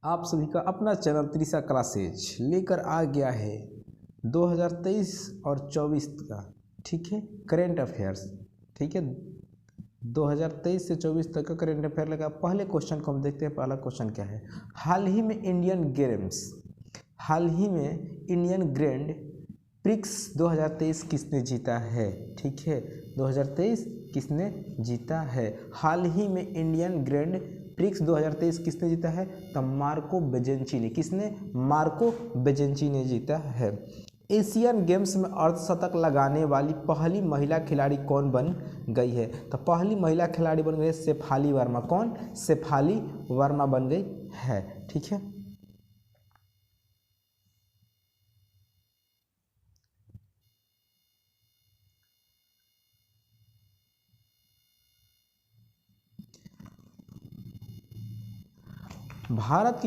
आप सभी का अपना चैनल त्रिशा क्लासेज लेकर आ गया है 2023 और 24 का, ठीक है, करेंट अफेयर्स। ठीक है, 2023 से 24 तक का करेंट अफेयर लगा। पहले क्वेश्चन को हम देखते हैं। पहला क्वेश्चन क्या है? हाल ही में इंडियन ग्रैंड प्रिक्स 2023 किसने जीता है? ठीक है, 2023 किसने जीता है? हाल ही में इंडियन ग्रैंड प्रिक्स 2023 किसने जीता है? तो मार्को बेजेंची ने। किसने? मार्को बेजेंची ने जीता है। एशियन गेम्स में अर्धशतक लगाने वाली पहली महिला खिलाड़ी कौन बन गई है? तो पहली महिला खिलाड़ी बन गई शेफाली वर्मा। कौन? शेफाली वर्मा बन गई है। ठीक है, भारत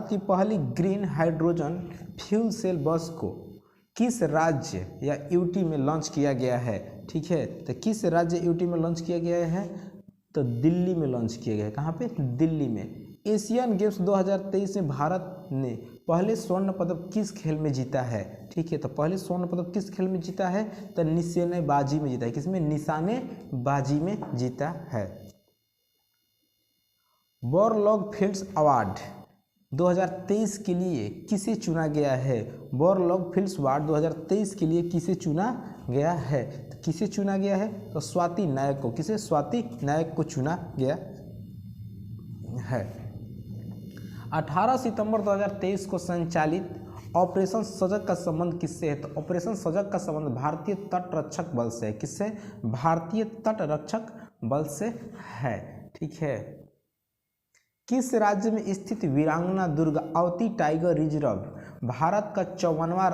की पहली ग्रीन हाइड्रोजन फ्यूल सेल बस को किस राज्य या यूटी में लॉन्च किया गया है? ठीक है, तो किस राज्य यूटी में लॉन्च किया गया है? तो दिल्ली में लॉन्च किया गया है। कहाँ पे? दिल्ली में। एशियन गेम्स 2023 में भारत ने पहले स्वर्ण पदक किस खेल में जीता है? ठीक है, तो पहले स्वर्ण पदक किस खेल में जीता है? तो निशानेबाजी में जीता है। किसमें? निशानेबाजी में जीता है। बोरलॉग फील्ड्स अवार्ड 2023 के लिए किसे चुना गया है? बोरलॉग फील्ड्स अवार्ड 2023 के लिए किसे चुना गया है? तो किसे चुना गया है? तो स्वाति नायक को। किसे? स्वाति नायक को चुना गया है। 18 सितंबर 2023 को संचालित ऑपरेशन सजग का संबंध किससे है? तो ऑपरेशन सजग का संबंध भारतीय तट रक्षक बल से है। किससे? भारतीय तट रक्षक बल से है। ठीक है, किस राज्य में स्थित वीरांगना दुर्गावती टाइगर रिजर्व भारत का 54वां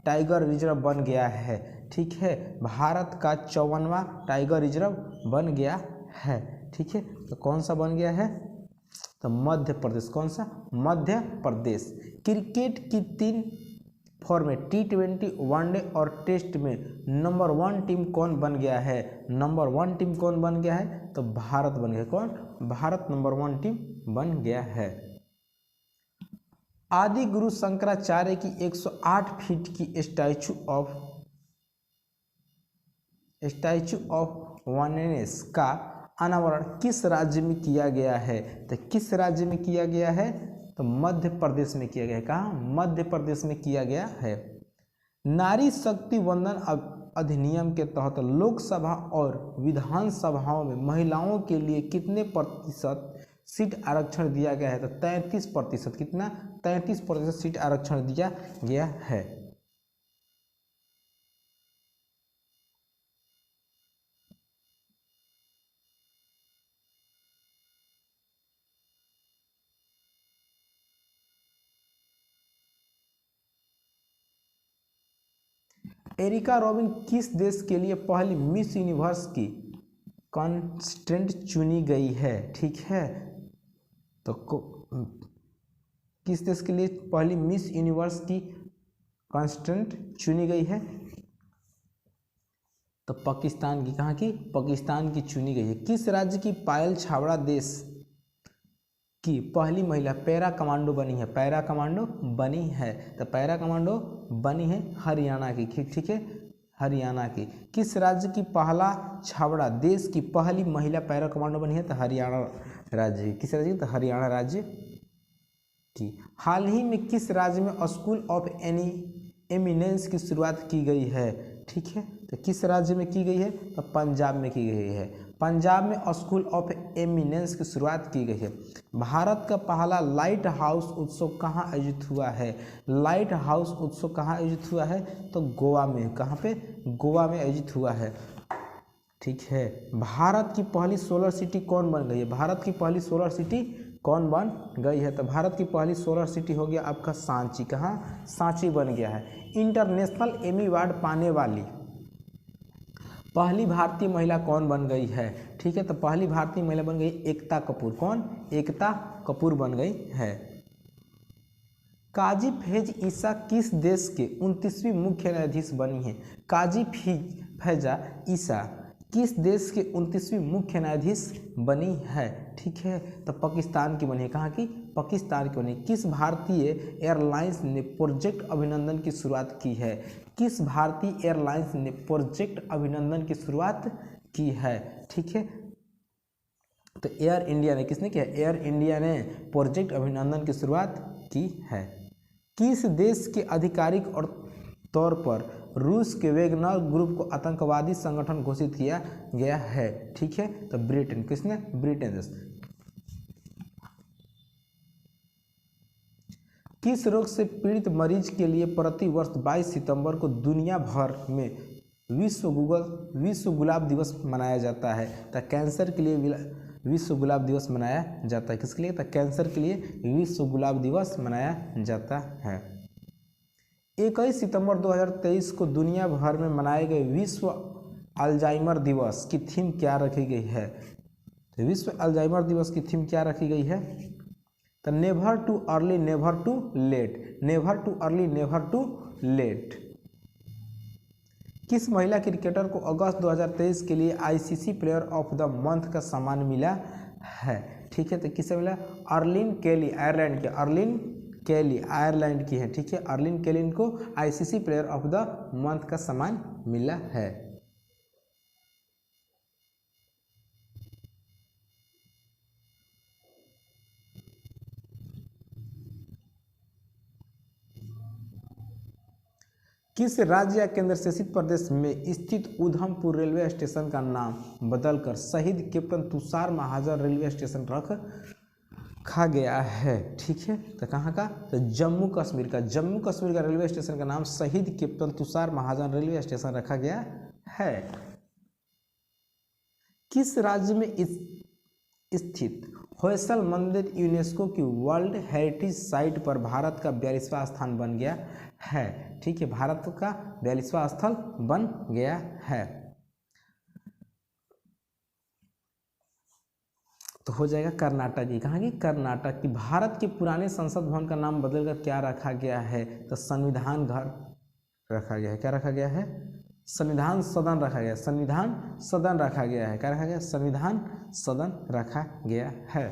टाइगर रिजर्व बन गया है? ठीक है, भारत का 54वां टाइगर रिजर्व बन गया है। ठीक है, तो कौन सा बन गया है? तो मध्य प्रदेश। कौन सा? मध्य प्रदेश। क्रिकेट की 3 फॉर्मेट T20, वनडे और टेस्ट में नंबर 1 टीम कौन बन गया है? नंबर 1 टीम कौन बन गया है? तो भारत बन गया। कौन? भारत नंबर 1 टीम बन गया है। आदि गुरु शंकराचार्य की 108 फीट की स्टैचू ऑफ वननेस का अनावरण किस राज्य में किया गया है? तो किस राज्य में किया गया है? तो मध्य प्रदेश में किया गया है। कहाँ? मध्य प्रदेश में किया गया है। नारी शक्ति वंदन अधिनियम के तहत लोकसभा और विधानसभाओं में महिलाओं के लिए कितने प्रतिशत सीट आरक्षण दिया गया है? तो 33%। कितना? 33% सीट आरक्षण दिया गया है। एरिका रॉबिन किस देश के लिए पहली मिस यूनिवर्स की कंटेस्टेंट चुनी गई है? ठीक है, तो किस देश के लिए पहली मिस यूनिवर्स की कंटेस्टेंट चुनी गई है? तो पाकिस्तान की। कहाँ की? पाकिस्तान की चुनी गई है। किस राज्य की पायल छाबड़ा देश की पहली महिला पैरा कमांडो बनी है? पैरा कमांडो बनी है, तो पैरा कमांडो बनी है हरियाणा की। ठीक है, हरियाणा की। किस राज्य की पहला छाबड़ा देश की पहली महिला पैरा कमांडो बनी है? तो हरियाणा राज्य की। किस राज्य की? तो हरियाणा राज्य की। हाल ही में किस राज्य में स्कूल ऑफ एमिनेंस की शुरुआत की गई है? ठीक है, तो किस राज्य में की गई है? तो पंजाब में की गई है। पंजाब में स्कूल ऑफ एमिनेंस की शुरुआत की गई है। भारत का पहला लाइट हाउस उत्सव कहाँ आयोजित हुआ है? लाइट हाउस उत्सव कहाँ आयोजित हुआ है? तो गोवा में। कहाँ पे? गोवा में आयोजित हुआ है। ठीक है, भारत की पहली सोलर सिटी कौन बन गई है? भारत की पहली सोलर सिटी कौन बन गई है? तो भारत की पहली सोलर सिटी हो गया आपका सांची। कहाँ? सांची बन गया है। इंटरनेशनल एमी अवार्ड पाने वाली पहली भारतीय महिला कौन बन गई है? ठीक है, तो पहली भारतीय महिला बन गई एकता कपूर। कौन? एकता कपूर बन गई है। काजी फैज ईसा किस देश के 29वीं मुख्य न्यायाधीश बनी है? काजी फैजा ईसा किस देश के 29वीं मुख्य न्यायाधीश बनी है? ठीक है, तो पाकिस्तान की बनी है। कहाँ की? पाकिस्तान की बनी। किस भारतीय एयरलाइंस ने प्रोजेक्ट अभिनंदन की शुरुआत की है? किस भारतीय एयरलाइंस ने प्रोजेक्ट अभिनंदन की शुरुआत की है? ठीक है, तो एयर इंडिया ने, किसने किया? एयर इंडिया ने प्रोजेक्ट अभिनंदन की शुरुआत की है। किस देश के आधिकारिक और तौर पर रूस के वेगनर ग्रुप को आतंकवादी संगठन घोषित किया गया है? ठीक है, तो ब्रिटेन। किसने? ब्रिटेन देश। किस रोग से पीड़ित मरीज के लिए प्रति वर्ष 22 सितंबर को दुनिया भर में विश्व गुलाब दिवस मनाया जाता है? तो कैंसर के लिए विश्व गुलाब दिवस मनाया जाता है। किसके लिए? तो कैंसर के लिए विश्व गुलाब दिवस मनाया जाता है। 21 सितंबर 2023 को दुनिया भर में मनाए गए विश्व अल्जाइमर दिवस की थीम क्या रखी गई है? तो विश्व अल्जाइमर दिवस की थीम क्या रखी गई है? तो never too early never too late, never too early never too late. किस महिला क्रिकेटर को अगस्त 2023 के लिए ICC player of the month का सम्मान मिला है? ठीक है, तो किसे मिला? अर्लिन केली, आयरलैंड के अर्लिन केली, आयरलैंड की है। ठीक है, अर्लिन केली को ICC player of the month का सम्मान मिला है। किस राज्य या केंद्र शासित प्रदेश में स्थित उधमपुर रेलवे स्टेशन का नाम बदलकर शहीद कैप्टन तुषार महाजन रेलवे स्टेशन रखा गया है? ठीक है, तो कहाँ का? तो जम्मू कश्मीर का। जम्मू कश्मीर का रेलवे स्टेशन का नाम शहीद कैप्टन तुषार महाजन रेलवे स्टेशन रखा गया है। किस राज्य में स्थित होयसल मंदिर यूनेस्को की वर्ल्ड हेरिटेज साइट पर भारत का 42वां स्थान बन गया है? ठीक है, भारत का 42वां स्थल बन गया है। तो हो जाएगा कर्नाटक की। कहाँ की? कर्नाटक की। भारत के पुराने संसद भवन का नाम बदलकर क्या रखा गया है? तो संविधान घर रखा गया है। क्या रखा गया है? संविधान सदन रखा गया। संविधान सदन रखा गया है। क्या रखा गया? संविधान सदन रखा गया है।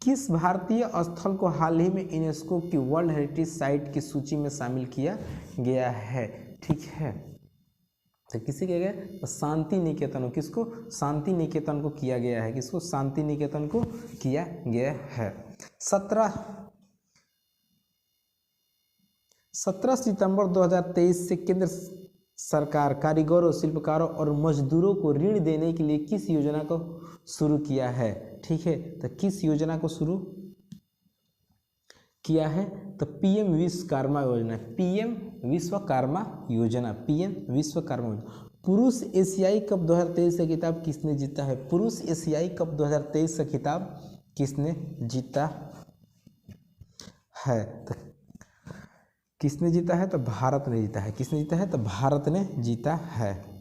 किस भारतीय स्थल को हाल ही में यूनेस्को की वर्ल्ड हेरिटेज साइट की सूची में शामिल किया गया है? ठीक है, तो किसे किया गया? तो शांति निकेतन। किसको? शांति निकेतन को किया गया है। किसको? शांति निकेतन को किया गया है। 17 सितंबर 2023 से केंद्र सरकार कारीगरों, शिल्पकारों और मजदूरों को ऋण देने के लिए किस योजना को शुरू किया है? ठीक है, तो किस योजना को शुरू किया है? तो पीएम विश्वकर्मा योजना। पीएम विश्वकर्मा योजना। पीएम विश्वकर्मा योजना। पुरुष एशियाई कप 2023 का खिताब किसने जीता है? पुरुष एशियाई कप 2023 का खिताब किसने जीता है? तो किसने जीता है? तो भारत ने जीता है। किसने जीता है? तो भारत ने जीता है।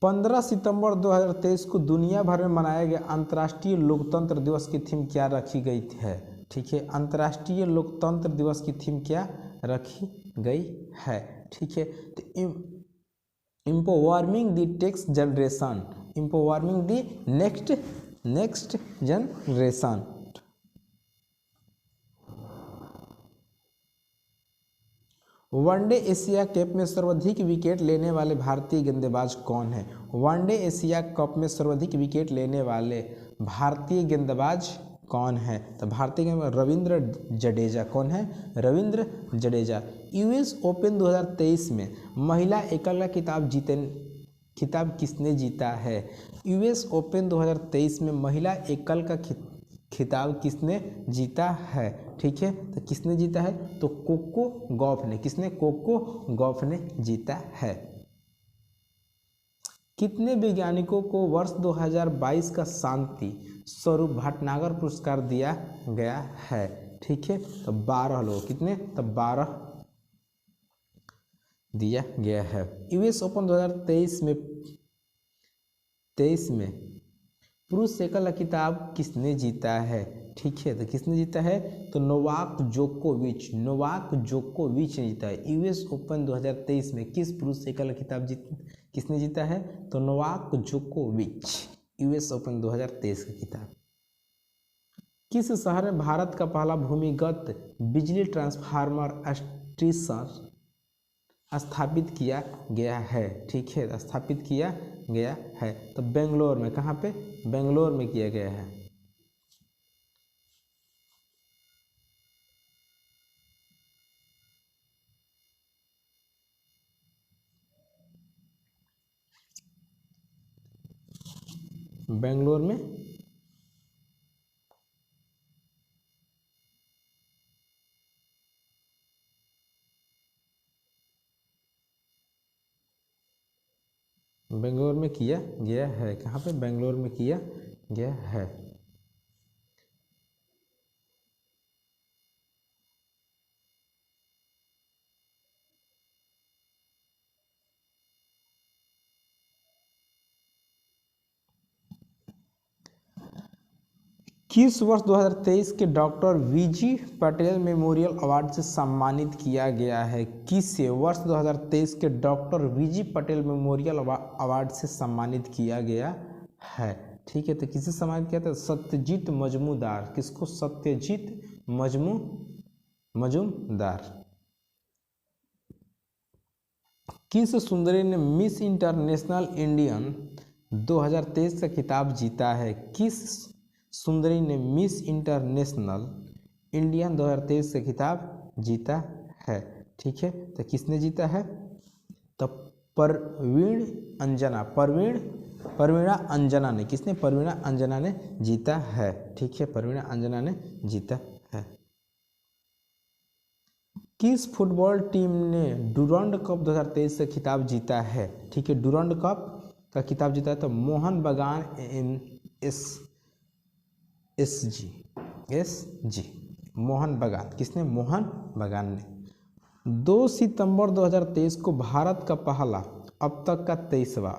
15 सितंबर 2023 को दुनिया भर में मनाया गया अंतर्राष्ट्रीय लोकतंत्र दिवस की थीम क्या रखी गई है? ठीक है, अंतर्राष्ट्रीय लोकतंत्र दिवस की थीम क्या रखी गई है? ठीक है, तो empowering the next generation, empowering the next generation. One day Asia cup में सर्वाधिक विकेट लेने वाले भारतीय गेंदबाज कौन है? वनडे एशिया कप में सर्वाधिक विकेट लेने वाले भारतीय गेंदबाज कौन है? तो भारतीय गेंदबाज रविंद्र जडेजा। कौन है? रविंद्र जडेजा। यूएस ओपन 2023 में महिला एकल का खिताब किसने जीता है? यूएस ओपन 2023 में महिला एकल का खिताब किसने जीता है? ठीक है, तो किसने जीता है? तो कोको गॉफ ने। किसने? कोको गॉफ ने जीता है। कितने वैज्ञानिकों को वर्ष 2022 का शांति स्वरूप भटनागर पुरस्कार दिया गया है? ठीक है, तो 12 लोग। कितने? तो 12 दिया गया है। यूएस ओपन 2023 में 2023 में पुरुष एकल खिताब किसने जीता है? ठीक है, तो किसने जीता है? तो नोवाक जोकोविच ने जीता है। यूएस ओपन 2023 में किस पुरुष एकल खिताब किसने जीता है? तो नोवाक जोकोविच, यूएस ओपन 2023 का खिताब। किस शहर में भारत का पहला भूमिगत बिजली ट्रांसफार्मर स्टेशन स्थापित किया गया है? ठीक है, स्थापित किया गया है तो बेंगलोर में। कहाँ पे? बेंगलोर में किया गया है। बेंगलोर में किया गया है। कहाँ पे? बेंगलोर में किया गया है। किस वर्ष 2023 के doctor VG Patel memorial award से सम्मानित किया गया है? किस वर्ष 2023 के doctor VG Patel memorial award से सम्मानित किया गया है? ठीक है, तो किसे सम्मानित किया था? सत्यजीत मजूमदार। किसको? सत्यजीत मजूमदार। किस सुंदरी ने मिस इंटरनेशनल इंडियन 2023 का खिताब जीता है? किस सुंदरी ने मिस इंटरनेशनल इंडियन 2023 का खिताब जीता है? ठीक है, तो किसने जीता है? तो परवीणा अंजना ने। किसने? परवीणा अंजना ने जीता है। ठीक है, परवीणा अंजना ने जीता है। किस फुटबॉल टीम ने डुरंड कप 2023 से खिताब जीता है? ठीक है, डुरंड कप का खिताब जीता है तो मोहन बगान एसजी मोहन बगान। किसने? मोहन बगान ने। 2 सितंबर 2023 को भारत का पहला अब तक का 23वां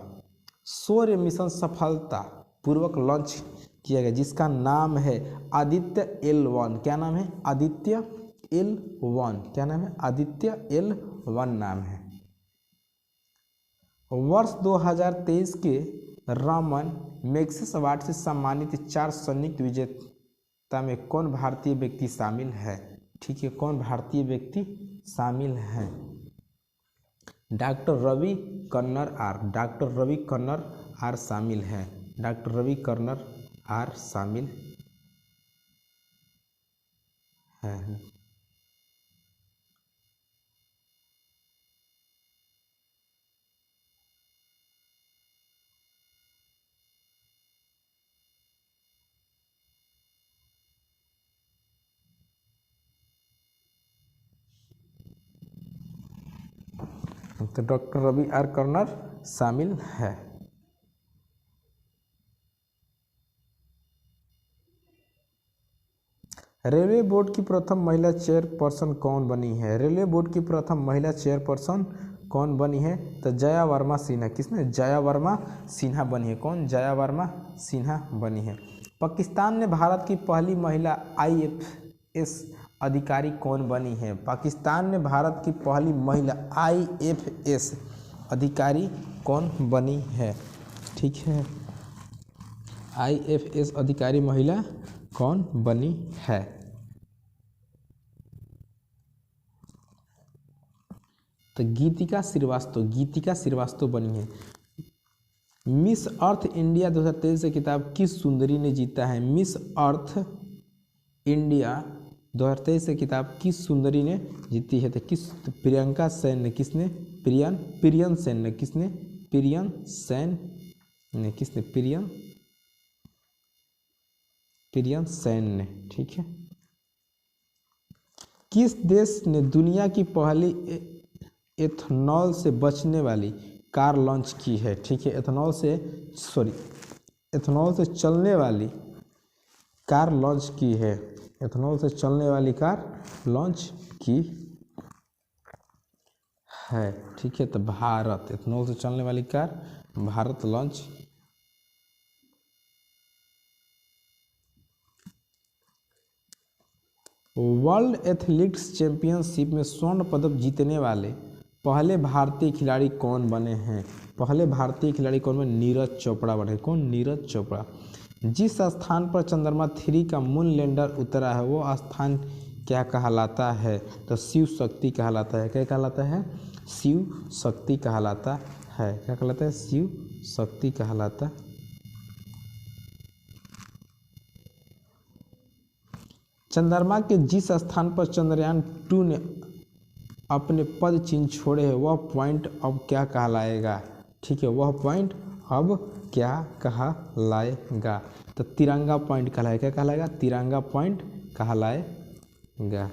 सौर मिशन सफलता पूर्वक लॉन्च किया गया, जिसका नाम है आदित्य L1। क्या नाम है? आदित्य L1। क्या नाम है? आदित्य L1 नाम है। वर्ष 2023 के रामन मैग्सेसे अवार्ड से सम्मानित 4 संयुक्त विजेता में कौन भारतीय व्यक्ति शामिल है? ठीक है, कौन भारतीय व्यक्ति शामिल है? डॉक्टर रवि कन्नर आर शामिल है। डॉक्टर रवि कन्नर आर शामिल है। तो डॉक्टर रवि आर कन्नर शामिल है। रेलवे बोर्ड की प्रथम महिला चेयरपर्सन कौन बनी है? रेलवे बोर्ड की प्रथम महिला चेयरपर्सन कौन बनी है? तो जया वर्मा सिन्हा। किसने? जया वर्मा सिन्हा बनी है। कौन? जया वर्मा सिन्हा बनी है। पाकिस्तान ने भारत की पहली महिला IFS अधिकारी कौन बनी है? पाकिस्तान ने भारत की पहली महिला IFS अधिकारी कौन बनी है? ठीक है, IFS अधिकारी महिला कौन बनी है? तो गीतिका श्रीवास्तव बनी है। मिस अर्थ इंडिया 2023 से खिताब किस सुंदरी ने जीता है? मिस अर्थ इंडिया 2023 से खिताब किस सुंदरी ने जीती है? तो प्रियंका सेन ने। किसने? प्रियन सेन ने। किसने? प्रियन सेन ने। किसने? प्रियन सेन ने। ठीक है। किस देश ने दुनिया की पहली एथनॉल से बचने वाली कार लॉन्च की है? ठीक है, एथनॉल से चलने वाली कार लॉन्च की है। एथनॉल से चलने वाली कार लॉन्च की है। ठीक है, तो भारत। एथनॉल से चलने वाली car Bharat launch world athletics championship में स्वर्ण पदक जीतने वाले पहले भारतीय खिलाड़ी कौन बने हैं? पहले भारतीय खिलाड़ी कौन बने? नीरज चोपड़ा बने। कौन? नीरज चोपड़ा। जिस स्थान पर चंद्रमा 3 का मून लैंडर उतरा है वो स्थान क्या कहलाता है? तो शिव शक्ति कहलाता है। क्या कहलाता है? शिव शक्ति कहलाता है। क्या कहलाता है? शिव शक्ति कहलाता। चंद्रमा के जिस स्थान पर चंद्रयान 2 ने अपने पद चिन्ह छोड़े हैं वह पॉइंट अब क्या कहलाएगा? ठीक है, वह पॉइंट अब क्या कहलाएगा? तो तिरंगा पॉइंट कहलाएगा। क्या कहलाएगा? तिरंगा पॉइंट कहलाएगा।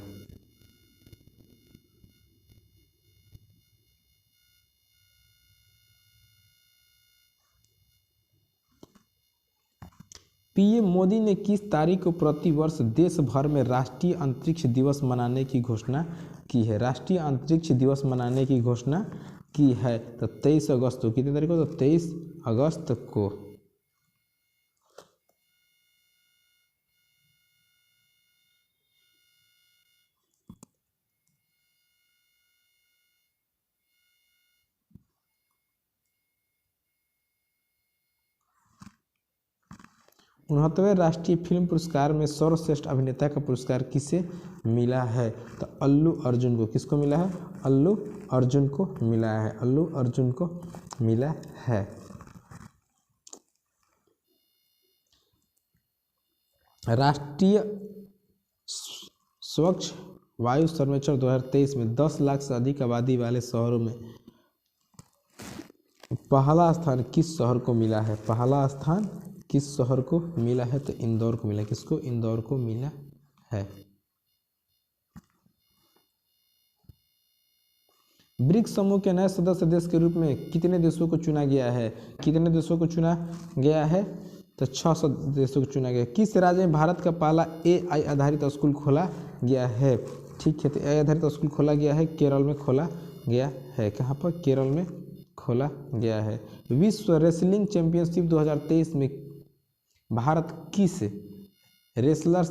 पीएम मोदी ने किस तारीख को प्रतिवर्ष देश भर में राष्ट्रीय अंतरिक्ष दिवस मनाने की घोषणा की है? राष्ट्रीय अंतरिक्ष दिवस मनाने की घोषणा की है तो 23 अगस्त को। कितने तारीख को? तो 23 अगस्त को। उनहत्तरवें राष्ट्रीय फिल्म पुरस्कार में सर्वश्रेष्ठ अभिनेता का पुरस्कार किसे मिला है? तो अल्लू अर्जुन को। किसको मिला है? अल्लू अर्जुन को मिला है। अल्लू अर्जुन को मिला है। राष्ट्रीय स्वच्छ वायु सर्वेक्षण 2023 में 10 लाख से अधिक आबादी वाले शहरों में पहला स्थान किस शहर को मिला है? पहला स्थान किस शहर को मिला है? तो इंदौर को मिला। किसको? इंदौर को मिला है। ब्रिक्स समूह के नए सदस्य देश के रूप में कितने देशों को चुना गया है? कितने देशों को चुना गया है? तो 600 देशों को चुना गया। किस राज्य में भारत का पहला AI आधारित स्कूल खोला गया है? ठीक है, तो AI आधारित स्कूल खोला गया है केरल में खोला गया है। कहाँ पर? केरल में खोला गया है। विश्व रेसलिंग चैंपियनशिप 2023 में भारत किस रेसलर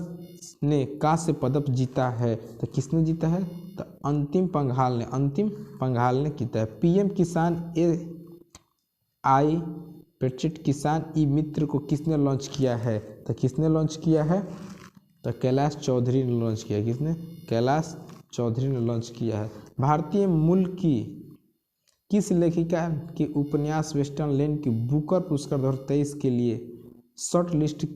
ने कांस्य पदक जीता है? तो किसने जीता है? तो अंतिम पंघाल ने जीता है। पीएम किसान AI पेटेंट किसान ई मित्र को किसने लॉन्च किया है? तो किसने लॉन्च किया है? तो कैलाश चौधरी ने लॉन्च किया। किसने? कैलाश चौधरी ने लॉन्च किया है। भारतीय मूल की किस लेखिका के उपन्यास वेस्टर्न लैंड की बुकर पुरस्कार 2023 के लिए शॉर्ट लिस्ट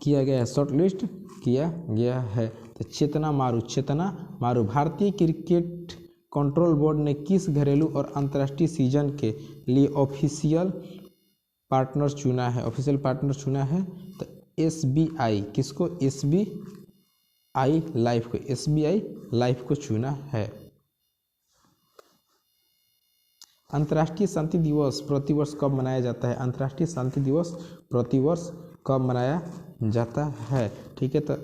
किया गया है? शॉर्ट लिस्ट किया गया है। तो चेतना मारू। भारतीय क्रिकेट कंट्रोल बोर्ड ने किस घरेलू और अंतर्राष्ट्रीय सीजन के लिए ऑफिशियल पार्टनर चुना है? तो SBI। किसको? SBI लाइफ को चुना है। अंतर्राष्ट्रीय शांति दिवस प्रतिवर्ष कब मनाया जाता है? अंतर्राष्ट्रीय शांति दिवस प्रतिवर्ष कब मनाया जाता है? ठीक है, तो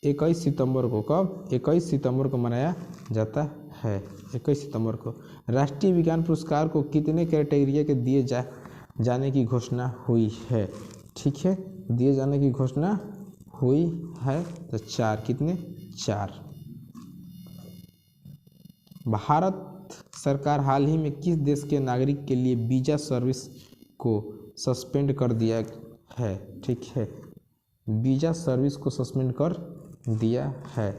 21 सितंबर को। कब? 21 सितंबर को मनाया जाता है। 21 सितंबर को। राष्ट्रीय विज्ञान पुरस्कार को कितने कैटेगरी के दिए जाने की घोषणा हुई है? ठीक है, दिए जाने की घोषणा हुई है तो 4। कितने? 4। भारत सरकार हाल ही में किस देश के नागरिक के लिए वीज़ा सर्विस को सस्पेंड कर दिया है? ठीक है, वीज़ा सर्विस को सस्पेंड कर दिया है।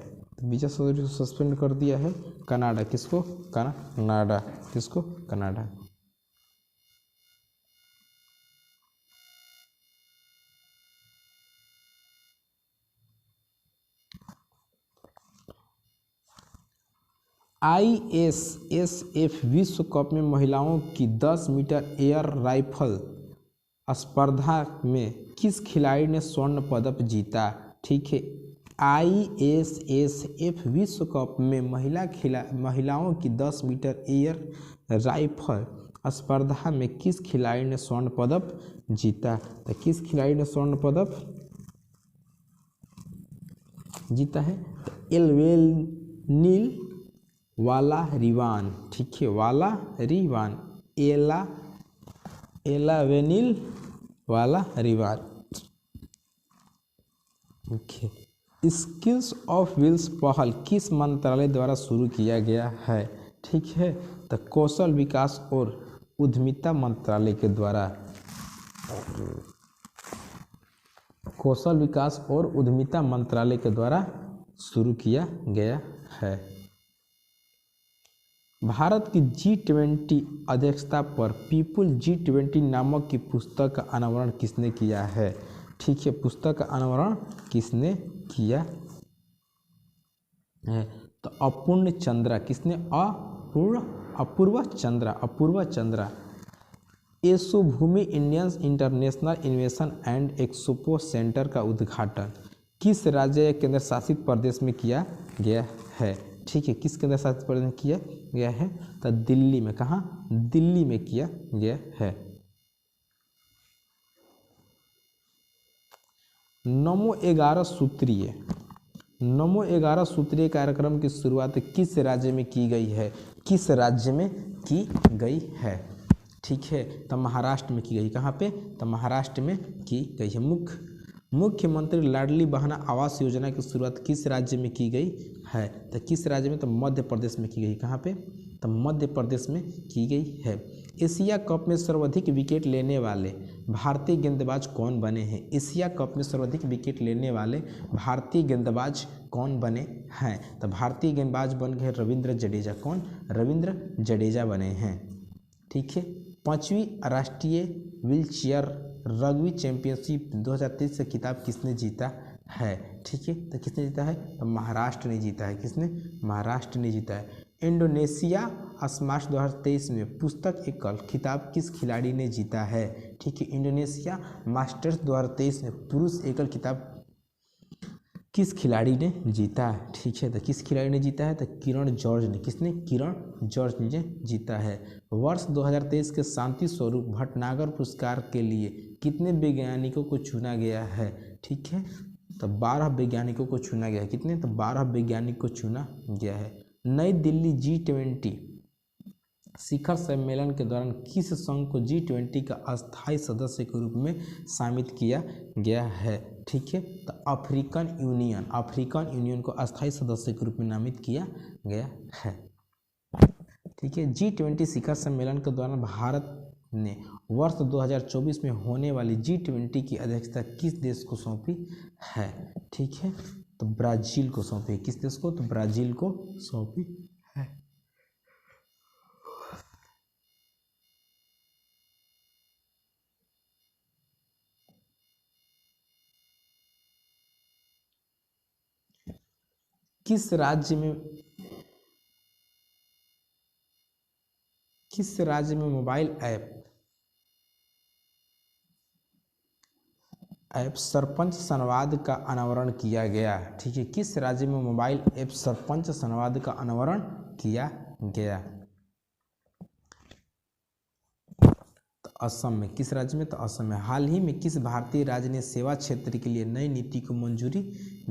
वीज़ा सर्विस को सस्पेंड कर दिया है कनाडा। किसको? कनाडा। किसको? कनाडा। ISSF विश्व कप में महिलाओं की 10 मीटर एयर राइफल स्पर्धा में किस खिलाड़ी ने स्वर्ण पदक जीता? ठीक है, ISSF विश्व कप में महिलाओं की 10 मीटर एयर राइफल स्पर्धा में किस खिलाड़ी ने स्वर्ण पदक जीता? तो किस खिलाड़ी ने स्वर्ण पदक जीता है? तो एल्वेनिल वाला रिवान। ठीक है, वाला रिवान। एलावेनिल वाला रिवान ओके। स्किल्स ऑफ व्हील्स पहल किस मंत्रालय द्वारा शुरू किया गया है? ठीक है, तो कौशल विकास और उद्यमिता मंत्रालय के द्वारा, कौशल विकास और उद्यमिता मंत्रालय के द्वारा शुरू किया गया है। भारत की G20 अध्यक्षता पर पीपुल G20 नामक की पुस्तक का अनावरण किसने किया है? ठीक है, पुस्तक का अनावरण किसने किया है? तो अपूर्ण चंद्रा। किसने? Apurva Chandra. Yashobhoomi Indian International Invention and Expo Centre का उद्घाटन किस राज्य या केंद्र शासित प्रदेश में किया गया है? ठीक है, किस केंद्र शासित प्रदेश में किया गया है? तो दिल्ली में। कहाँ? दिल्ली में किया गया है। नमो 11 सूत्रीय कार्यक्रम की शुरुआत किस राज्य में की गई है? किस राज्य में की गई है? ठीक है, तो महाराष्ट्र में की गई। कहाँ पे? तो महाराष्ट्र में की गई है। मुख्यमंत्री लाडली बहना आवास योजना की शुरुआत किस राज्य में की गई है? तो किस राज्य में? तो मध्य प्रदेश में की गई। कहाँ पे? तो मध्य प्रदेश में की गई है। एशिया कप में सर्वाधिक विकेट लेने वाले भारतीय गेंदबाज कौन बने हैं? एशिया कप में सर्वाधिक विकेट लेने वाले भारतीय गेंदबाज कौन बने हैं? तो भारतीय गेंदबाज बन गए रविंद्र जडेजा। कौन? रविंद्र जडेजा बने हैं। ठीक है, 5वीं राष्ट्रीय व्हीलचेयर रग्बी चैंपियनशिप 2023 का खिताब किसने जीता है? ठीक है, तो किसने जीता है? तो महाराष्ट्र ने जीता है। किसने? महाराष्ट्र ने जीता है। इंडोनेशिया स्माश 2023 में पुस्तक एकल खिताब किस खिलाड़ी ने जीता है? ठीक है, इंडोनेशिया मास्टर्स 2023 में पुरुष एकल खिताब किस खिलाड़ी ने जीता है? ठीक है, तो किस खिलाड़ी ने जीता है? तो किरण जॉर्ज ने। किसने? किरण जॉर्ज ने जीता है। वर्ष 2023 के शांति स्वरूप भटनागर पुरस्कार के लिए कितने वैज्ञानिकों को चुना गया है? ठीक है, तो 12 वैज्ञानिकों को चुना गया है। कितने? तो 12 वैज्ञानिक को चुना गया है। नई दिल्ली G20 शिखर सम्मेलन के दौरान किस संघ को G20 का अस्थायी सदस्य के रूप में शामिल किया गया है? ठीक है, तो अफ्रीकन यूनियन को अस्थायी सदस्य के रूप में नामित किया गया है। ठीक है, G20 शिखर सम्मेलन के दौरान भारत ने वर्ष 2024 में होने वाली G20 की अध्यक्षता किस देश को सौंपी है? ठीक है, तो ब्राजील को सौंपी। किस देश को? तो ब्राजील को सौंपी है। किस राज्य में मोबाइल ऐप सरपंच संवाद का अनावरण किया गया? ठीक है, किस राज्य में मोबाइल ऐप सरपंच संवाद का अनावरण किया गया? तो असम में। किस राज्य में? तो असम में। हाल ही में किस भारतीय राज्य ने सेवा क्षेत्र के लिए नई नीति को मंजूरी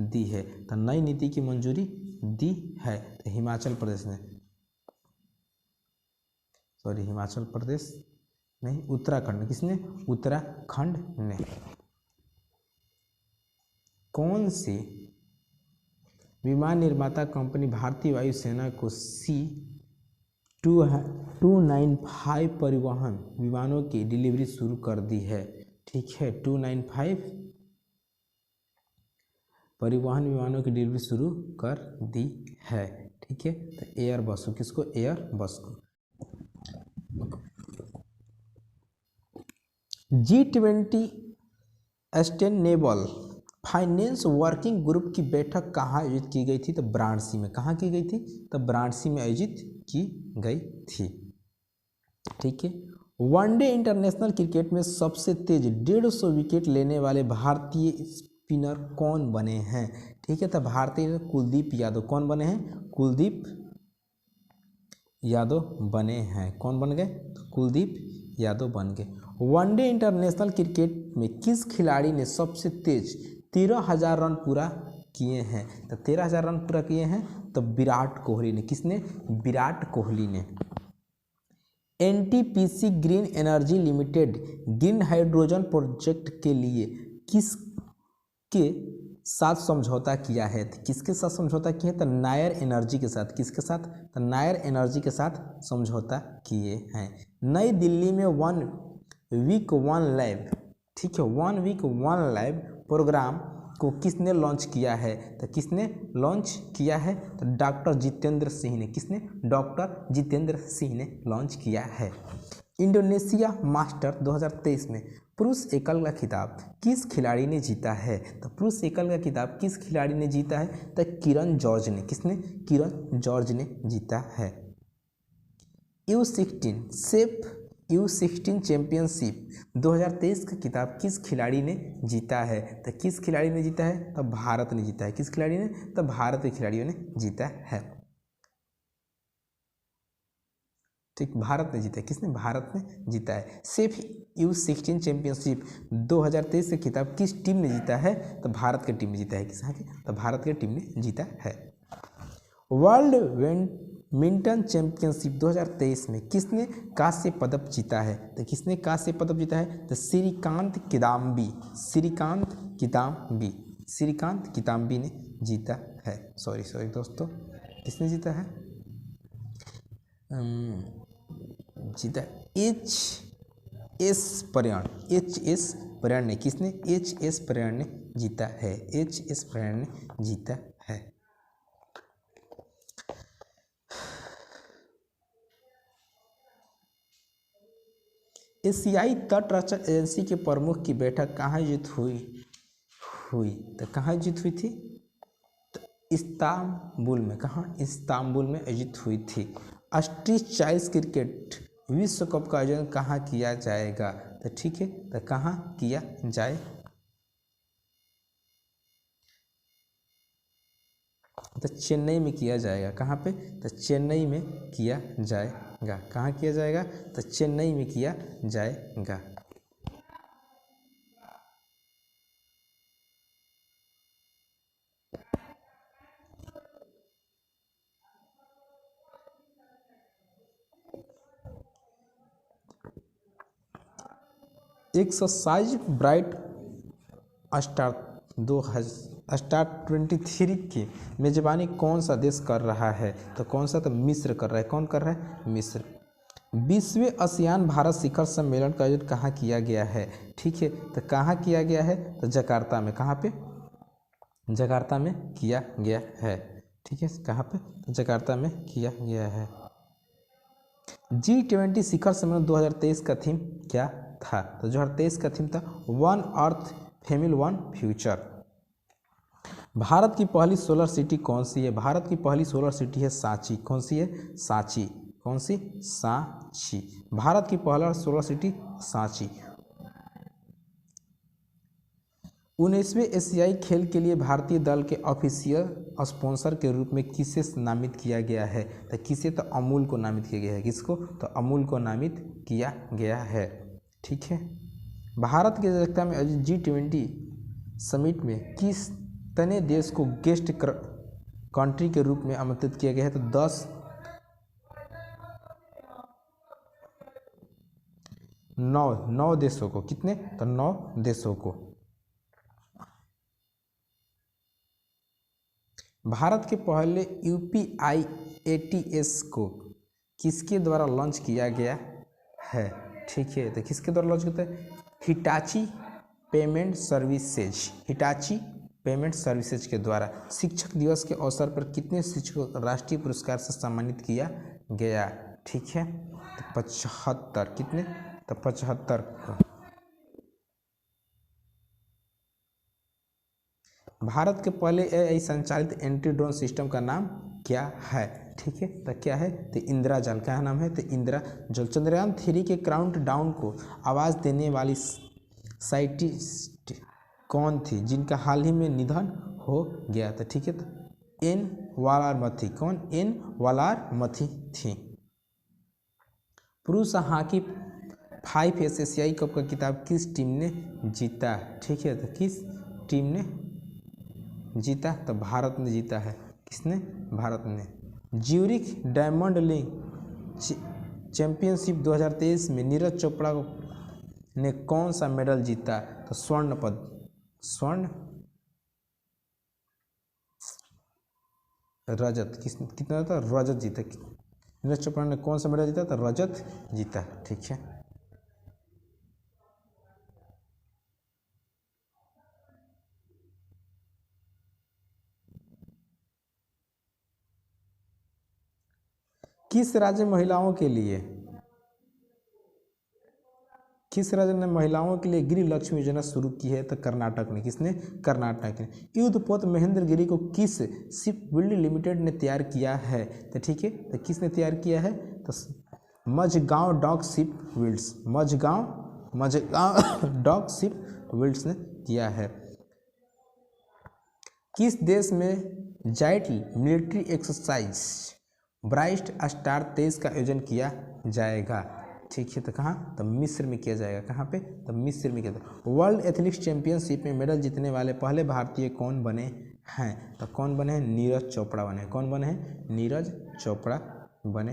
दी है? तो नई नीति की मंजूरी दी है तो हिमाचल प्रदेश ने। हिमाचल प्रदेश नहीं, उत्तराखंड। किसने? उत्तराखंड ने। कौन सी विमान निर्माता कंपनी भारतीय वायुसेना को C-295 परिवहन विमानों की डिलीवरी शुरू कर दी है? ठीक है, 295 परिवहन विमानों की डिलीवरी शुरू कर दी है। ठीक है, तो एयरबस को। किसको? एयरबस को। G20 sustainable finance working group की बैठक कहाँ आयोजित की गई थी? तो वाराणसी में। कहाँ की गई थी? तो वाराणसी में आयोजित की गई थी। ठीक है, वनडे इंटरनेशनल क्रिकेट में सबसे तेज 150 विकेट लेने वाले भारतीय स्पिनर कौन बने हैं? ठीक है, तो भारतीय कुलदीप यादव। कौन बने हैं? कुलदीप यादव बने हैं। कौन बन गए? तो कुलदीप यादव बन गए। वनडे इंटरनेशनल क्रिकेट में किस खिलाड़ी ने सबसे तेज 13,000 रन पूरा किए हैं? तो 13,000 रन पूरा किए हैं तो विराट कोहली ने। किसने? विराट कोहली ने। NTPC green energy limited green hydrogen project के लिए किसके साथ समझौता किया है? तो किसके साथ समझौता किया है? तो नायर एनर्जी के साथ। किसके साथ? तो नायर एनर्जी के साथ समझौता किए हैं। नई दिल्ली में 1 वीक 1 लैब, ठीक है, 1 वीक 1 लैब प्रोग्राम को किसने लॉन्च किया है? तो किसने लॉन्च किया है? तो डॉक्टर जितेंद्र सिंह ने। किसने? डॉक्टर जितेंद्र सिंह ने लॉन्च किया है। इंडोनेशिया मास्टर 2023 में पुरुष एकल का खिताब किस खिलाड़ी ने जीता है? तो पुरुष एकल का खिताब किस खिलाड़ी ने जीता है? तो किरण जॉर्ज ने। किसने? किरण जॉर्ज ने जीता है। U16 सेफ U16 चैंपियनशिप 2023 का खिताब किस खिलाड़ी ने जीता है? तो किस खिलाड़ी ने जीता है? तो भारत ने जीता है। किस खिलाड़ी ने? तो भारत के खिलाड़ियों ने जीता है। ठीक, भारत ने जीता है। किसने? भारत ने जीता है। सेफ U16 चैंपियनशिप 2023 का खिताब किस टीम ने जीता है? तो भारत की टीम ने जीता है। किस? तो भारत की टीम ने जीता है। वर्ल्ड बैडमिंटन चैंपियनशिप 2023 में किसने कांस्य पदक जीता है? तो किसने कांस्य पदक जीता है? तो श्रीकांत किदाम्बी। श्रीकांत किदाम्बी। श्रीकांत किदाम्बी ने जीता है। सॉरी दोस्तों, किसने जीता है? जीता HS पर्याण। HS पर्याण ने। किसने? HS पर्याण ने जीता है। HS पर्याण ने जीता है। एशियाई तटरक्षक एजेंसी के प्रमुख की बैठक कहाँ आयोजित हुई? तो कहाँ आयोजित हुई थी? तो इस्तांबुल में। कहाँ? इस्तांबुल में आयोजित हुई थी। चाइल्ड क्रिकेट विश्व कप का आयोजन कहाँ किया जाएगा? तो ठीक है, तो कहाँ किया जाए? तो चेन्नई में किया जाएगा। कहाँ पे? तो चेन्नई में किया जाएगा। कहाँ किया जाएगा? तो चेन्नई में किया जाएगा। एक्सरसाइज ब्राइट स्टार 23 की मेजबानी कौन सा देश कर रहा है? तो कौन सा? तो मिस्र कर रहा है। कौन कर रहा है? मिस्र। 20वें आसियान भारत शिखर सम्मेलन का आयोजन कहाँ किया गया है? ठीक है, तो कहाँ किया गया है? तो जकार्ता में। कहाँ पे? जकार्ता में किया गया है। ठीक है, कहाँ पे? तो जकार्ता में किया गया है। G20 शिखर सम्मेलन 2023 का थीम क्या था? तो 2023 का थीम था 1 अर्थ फैमिली 1 फ्यूचर। भारत की पहली सोलर सिटी कौन सी है? भारत की पहली सोलर सिटी है सांची। कौन सी है? सांची। कौन सी? सांची। भारत की पहला सोलर सिटी सांची। 19वें एशियाई खेल के लिए भारतीय दल के ऑफिशियल स्पॉन्सर के रूप में किसे नामित किया गया है? तो किसे? तो अमूल को नामित किया गया है। किसको? तो अमूल को नामित किया गया है। ठीक है। भारत की अध्यक्षता में G20 समिट में किस तने देश को गेस्ट कंट्री के रूप में आमंत्रित किया गया है? तो 9 देशों को। कितने? तो 9 देशों को। भारत के पहले UPI ATS को किसके द्वारा लॉन्च किया गया है? ठीक है, तो किसके द्वारा लॉन्च होता है? Hitachi payment services. Hitachi payment services के द्वारा। शिक्षक दिवस के अवसर पर कितने शिक्षकों को राष्ट्रीय पुरस्कार से सम्मानित किया गया? ठीक है, तो 75। कितने? तो 75। भारत के पहले AI संचालित एंटी ड्रोन सिस्टम का नाम क्या है? ठीक है, तो क्या है? तो इंद्रजाल। क्या नाम है? तो इंद्रजाल। चंद्रयान 3 के काउंट डाउन को आवाज़ देने वाली साइंटिस्ट कौन थी जिनका हाल ही में निधन हो गया था? ठीक है, तो N वारामथी। कौन? N वारामथी थी। पुरुष हॉकी 5S एशियाई कप का खिताब किस टीम ने जीता? ठीक है, तो किस टीम ने जीता? तो भारत ने जीता है। किसने? भारत ने। ज्यूरिख डायमंड लीग चैंपियनशिप 2023 में नीरज चोपड़ा ने कौन सा मेडल जीता? तो स्वर्ण रजत। कितना था? रजत जीता। नीरज चोपड़ा ने कौन सा मेडल जीता? तो रजत जीता। ठीक है। किस राज्य ने महिलाओं के लिए गृह लक्ष्मी योजना शुरू की है? तो कर्नाटक ने। किसने? कर्नाटक ने। युद्धपोत महेंद्रगिरी को किस शिप बिल्डिंग लिमिटेड ने तैयार किया है? तो ठीक है, तो किसने तैयार किया है? तो Mazagon dock ship builds, Mazagon dock ship builds ने किया है। किस देश में joint military exercise bright star 23 का आयोजन किया जाएगा? ठीक है, तो कहाँ? तो मिस्र में किया जाएगा। कहाँ पे? तो मिस्र में किया जाएगा। वर्ल्ड एथलेटिक्स चैंपियनशिप में मेडल जीतने वाले पहले भारतीय कौन बने हैं? तो कौन बने हैं? नीरज चोपड़ा बने। कौन बने हैं? नीरज चोपड़ा बने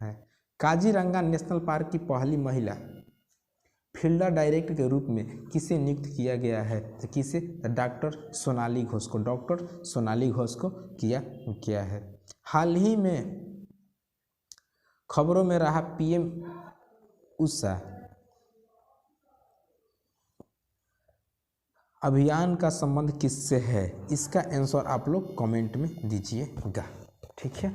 हैं। काजीरंगा नेशनल पार्क की पहली महिला फील्ड डायरेक्टर के रूप में किसे नियुक्त किया गया है? तो किसे? डॉक्टर सोनाली घोष को। डॉक्टर सोनाली घोष को किया गया है। हाल ही में खबरों में रहा पीएम उषा अभियान का संबंध किससे है? इसका आंसर आप लोग कमेंट में दीजिएगा। ठीक है।